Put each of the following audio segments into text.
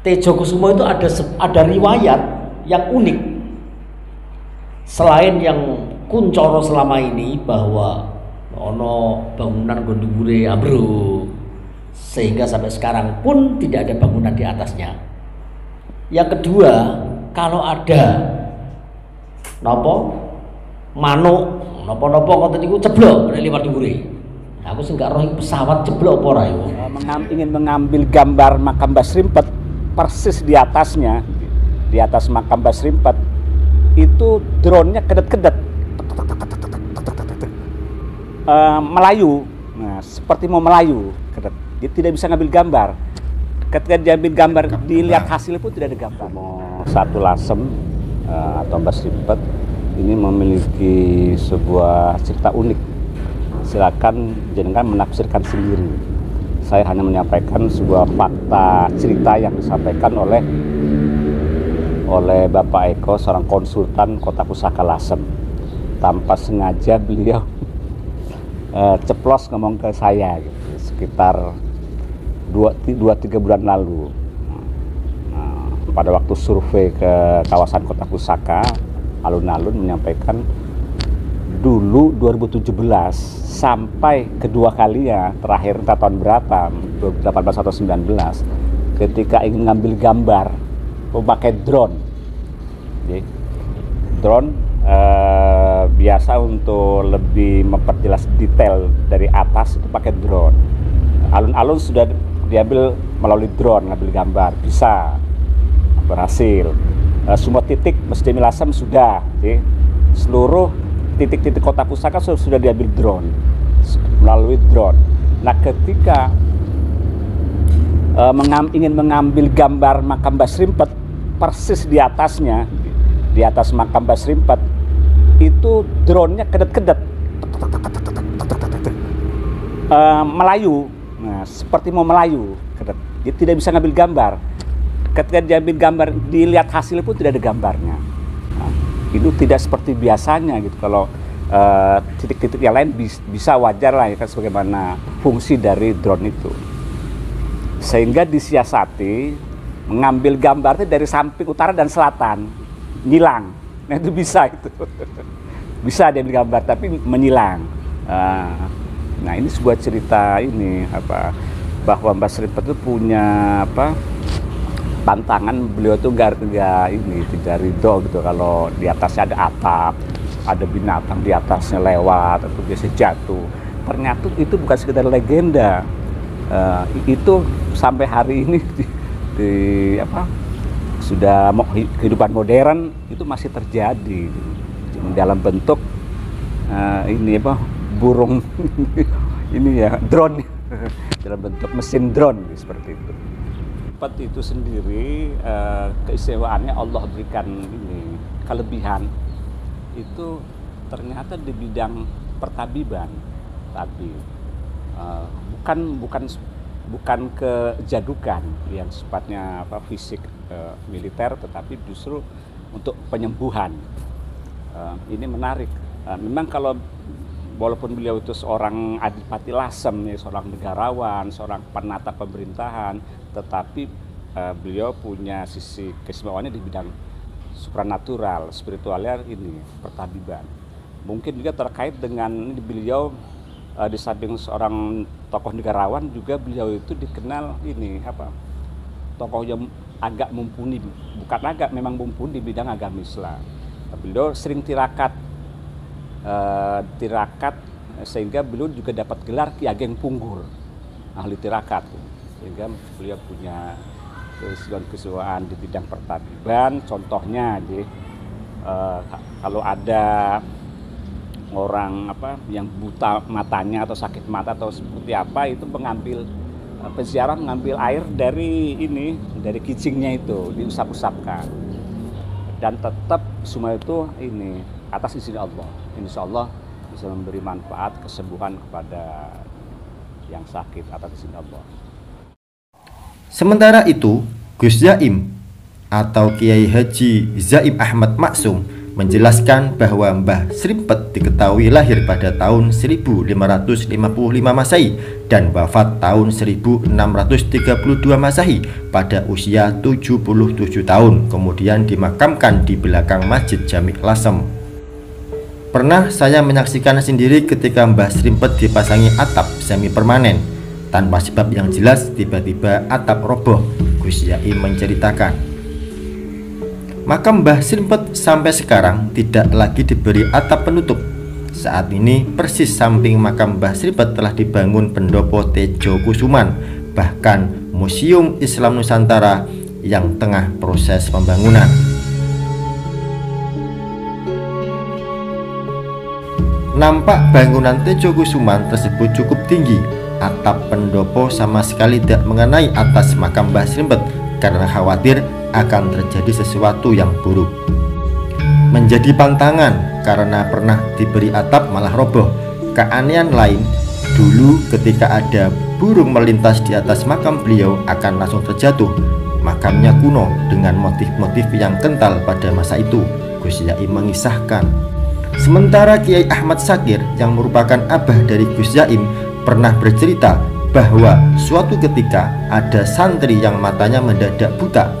Tejo Kusumo itu ada riwayat yang unik. Selain yang kuncoro selama ini bahwa ono bangunan gondubure ambruk sehingga sampai sekarang pun tidak ada bangunan di atasnya. Yang kedua, kalau ada nopo manuk nopo-nopo ngoten niku ceblok nek liwat dhuwure. Aku sing gak roh pesawat ceblok apa ora iku. Ingin mengambil gambar makam Mbah Srimpet, persis di atasnya, di atas makam Mbah Srimpet itu drone-nya kedet-kedet, melayu, nah, seperti mau melayu, kedet. Dia tidak bisa ngambil gambar. Ketika dia ambil gambar, dilihat hasilnya pun tidak ada gambar. Satu Lasem atau Mbah Srimpet ini memiliki sebuah cerita unik. Silakan jenengan menafsirkan sendiri. Saya hanya menyampaikan sebuah fakta cerita yang disampaikan oleh Bapak Eko, seorang konsultan Kota Pusaka Lasem. Tanpa sengaja beliau ceplos ngomong ke saya gitu, sekitar 2-3 bulan lalu. Pada waktu survei ke kawasan Kota Pusaka, alun-alun menyampaikan dulu 2017 sampai kedua kalinya, terakhir entah tahun berapa, 2018 atau 2019, ketika ingin ngambil gambar memakai drone. Jadi, drone biasa untuk lebih memperjelas detail dari atas itu pakai drone. Alun-alun sudah diambil melalui drone, ngambil gambar, bisa berhasil. Semua titik Masjid Jami Lasem sudah, jadi seluruh titik-titik Kota Pusaka sudah diambil drone, melalui drone. Nah, ketika ingin mengambil gambar makam Mbah Srimpet, persis di atasnya, di atas makam Mbah Srimpet itu drone-nya kedet-kedet, melayu, nah, seperti mau melayu, kedet. Dia tidak bisa ngambil gambar. Ketika dia ambil gambar, dilihat hasilnya pun tidak ada gambarnya. Nah, itu tidak seperti biasanya gitu. Kalau titik-titik yang lain bisa wajar lah ya kan, sebagaimana fungsi dari drone itu. Sehingga disiasati mengambil gambarnya dari samping utara dan selatan, nyilang. Nah itu bisa itu. Bisa dia ambil gambar tapi menyilang. Nah ini sebuah cerita ini bahwa Mbah Srimpet itu punya pantangan. Beliau tuh tidak ridho gitu kalau di atasnya ada atap, ada binatang di atasnya lewat atau biasa jatuh. Ternyata itu bukan sekedar legenda. Itu sampai hari ini sudah kehidupan modern itu masih terjadi dalam bentuk burung ini ya, drone dalam bentuk mesin drone seperti itu. Seperti itu sendiri keistimewaannya Allah berikan ini kelebihan itu ternyata di bidang pertabiban, tapi bukan kejadukan yang sifatnya fisik militer, tetapi justru untuk penyembuhan. Ini menarik. Memang kalau walaupun beliau itu seorang Adipati Lasem, ya, seorang negarawan, seorang penata pemerintahan, tetapi beliau punya sisi keistimewaannya di bidang supranatural, spiritualnya ini pertabiban. Mungkin juga terkait dengan beliau di samping seorang tokoh negarawan juga beliau itu dikenal tokoh yang agak mumpuni, memang mumpuni di bidang agama Islam. Beliau sering tirakat sehingga beliau juga dapat gelar Ki Ageng Punggur, ahli tirakat, sehingga beliau punya keseluruhan di bidang pertabiban. Contohnya kalau ada orang yang buta matanya atau sakit mata atau seperti apa, itu penziarah mengambil air dari kijingnya itu, diusap-usapkan, dan tetap semua itu atas izin Allah. Insya Allah bisa memberi manfaat kesembuhan kepada yang sakit atas izin Allah. Sementara itu, Gus Zaim atau Kiai Haji Zaim Ahmad Maksum menjelaskan bahwa Mbah Srimpet diketahui lahir pada tahun 1555 Masehi dan wafat tahun 1632 Masehi pada usia 77 tahun, kemudian dimakamkan di belakang Masjid Jami' Lasem. Pernah saya menyaksikan sendiri ketika Mbah Srimpet dipasangi atap semi permanen. Tanpa sebab yang jelas tiba-tiba atap roboh, Gus Yaim menceritakan. Makam Mbah Srimpet sampai sekarang tidak lagi diberi atap penutup. Saat ini persis samping makam Mbah Srimpet telah dibangun pendopo Tejo Kusuman, bahkan Museum Islam Nusantara yang tengah proses pembangunan. Nampak bangunan Tejo Kusuman tersebut cukup tinggi. Atap pendopo sama sekali tidak mengenai atas makam Mbah Srimpet karena khawatir akan terjadi sesuatu yang buruk. Menjadi pantangan karena pernah diberi atap malah roboh. Keanehan lain, dulu ketika ada burung melintas di atas makam beliau akan langsung terjatuh. Makamnya kuno dengan motif-motif yang kental pada masa itu, Gus Yaim mengisahkan. Sementara Kiai Ahmad Sakir yang merupakan abah dari Gus Yaim pernah bercerita bahwa suatu ketika ada santri yang matanya mendadak buta.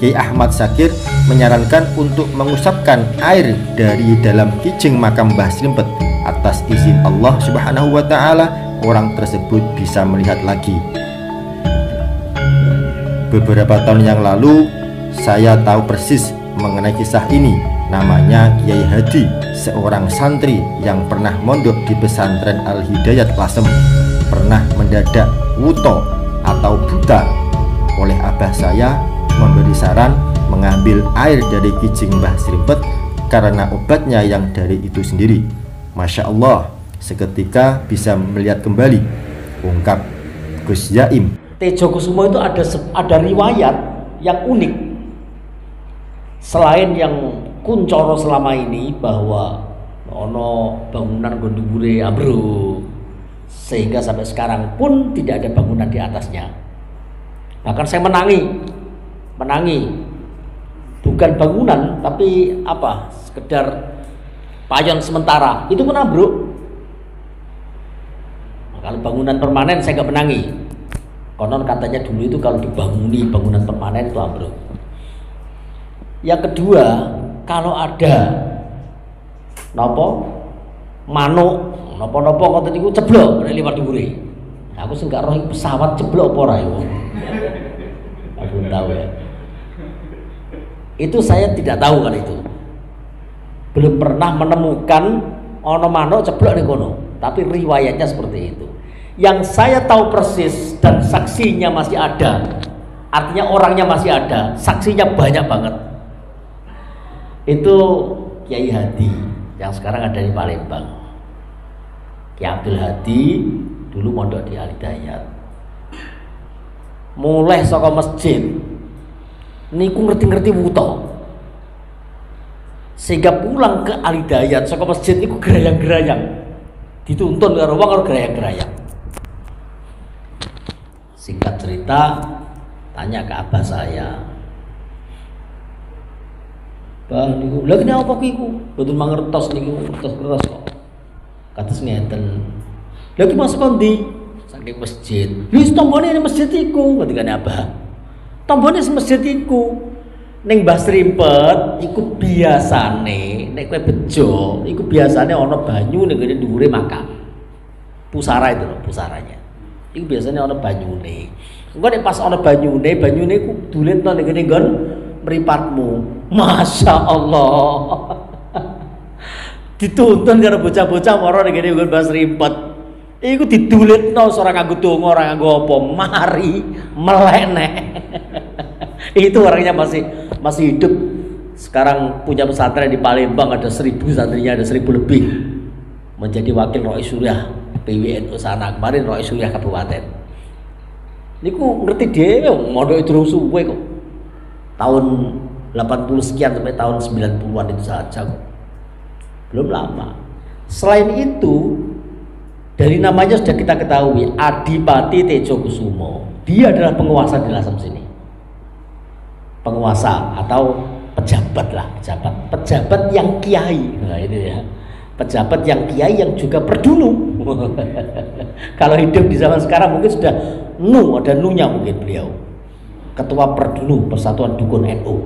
Kiai Ahmad Sakir menyarankan untuk mengusapkan air dari dalam kijing makam Mbah Srimpet. Atas izin Allah Subhanahu wa Ta'ala, orang tersebut bisa melihat lagi. Beberapa tahun yang lalu saya tahu persis mengenai kisah ini. Namanya Kiai Hadi, seorang santri yang pernah mondok di pesantren Al-Hidayat Lasem, pernah mendadak wuto atau buta. Oleh abah saya memberi saran mengambil air dari kijing Mbah Srimpet karena obatnya yang dari itu sendiri. Masya Allah, seketika bisa melihat kembali, ungkap Gus Yaim. Tejo Kusumo itu ada riwayat yang unik. Selain yang kuncoro selama ini bahwa ono bangunan gondubure ambruk sehingga sampai sekarang pun tidak ada bangunan di atasnya. Bahkan saya menangi bukan bangunan tapi apa, sekedar payon sementara itu pun ambruk. Nah, kalau bangunan permanen saya nggak menangi. Konon katanya dulu itu kalau dibanguni bangunan permanen itu ambruk. Yang kedua, kalau ada manuk nopo ngoten niku ceblok nek liwat dhuwure. Aku sing gak roh pesawat ceblok apa ora ya. Aku tahu ya. Itu saya tidak tahu kan itu. Belum pernah menemukan ono manuk ceblok ning kono, tapi riwayatnya seperti itu. Yang saya tahu persis dan saksinya masih ada. Artinya orangnya masih ada, saksinya banyak banget. Itu Kiai Hadi yang sekarang ada di Palembang. Kiai Abdul Hadi dulu mondok di Al-Hidayat. Mulai saka masjid niku ngerti-ngerti wuto. Sehingga pulang ke Al-Hidayat saka masjid niku gerayang-gerayang. Dituntun karo wong karo gerayang-gerayang. Singkat cerita, tanya ke abah saya, "Bah niku, lha kene apa ki iku? Mboten mangertos niku, ngertos kok." Kados ngeten. Lha ki masuk kondi? Saking masjid. Wis tombone ning masjid iku, ketikane abah. Tombone masjid iku. Ning Mbah Srimpet iku biasane nek kowe bejo, iku biasane ana banyu ning ngene dhuwure makam. Pusara itu loh, pusaranya. Iku biasanya ana banyune. Engko nek pas ana banyune iku duletno ning ngene nggon mripatmu. Masya Allah. Dituntun karo bocah-bocah mara ning ngene nggon Mbah Srimpet. Iku didulitno ora nganggo donga, ora nganggo apa, mari melenek. Itu orangnya masih hidup. Sekarang punya pesantren di Palembang, ada 1000 santrinya, ada 1000 lebih. Menjadi wakil Rois Suriah PWNU sana kemarin, Rois Suriah Kabupaten. Niku ngerti dia, mondok terus suwe kok. Tahun 80 sekian sampai tahun 90-an itu saja kok. Belum lama. Selain itu, dari namanya sudah kita ketahui, Adipati Tejo Kusumo. Dia adalah penguasa di Lasem sini. Penguasa atau pejabat lah, pejabat yang kiai. Nah itu ya, pejabat yang kiai yang juga perdunu. Kalau hidup di zaman sekarang mungkin sudah ada nunya mungkin beliau, ketua perdunu Persatuan Dukun NU.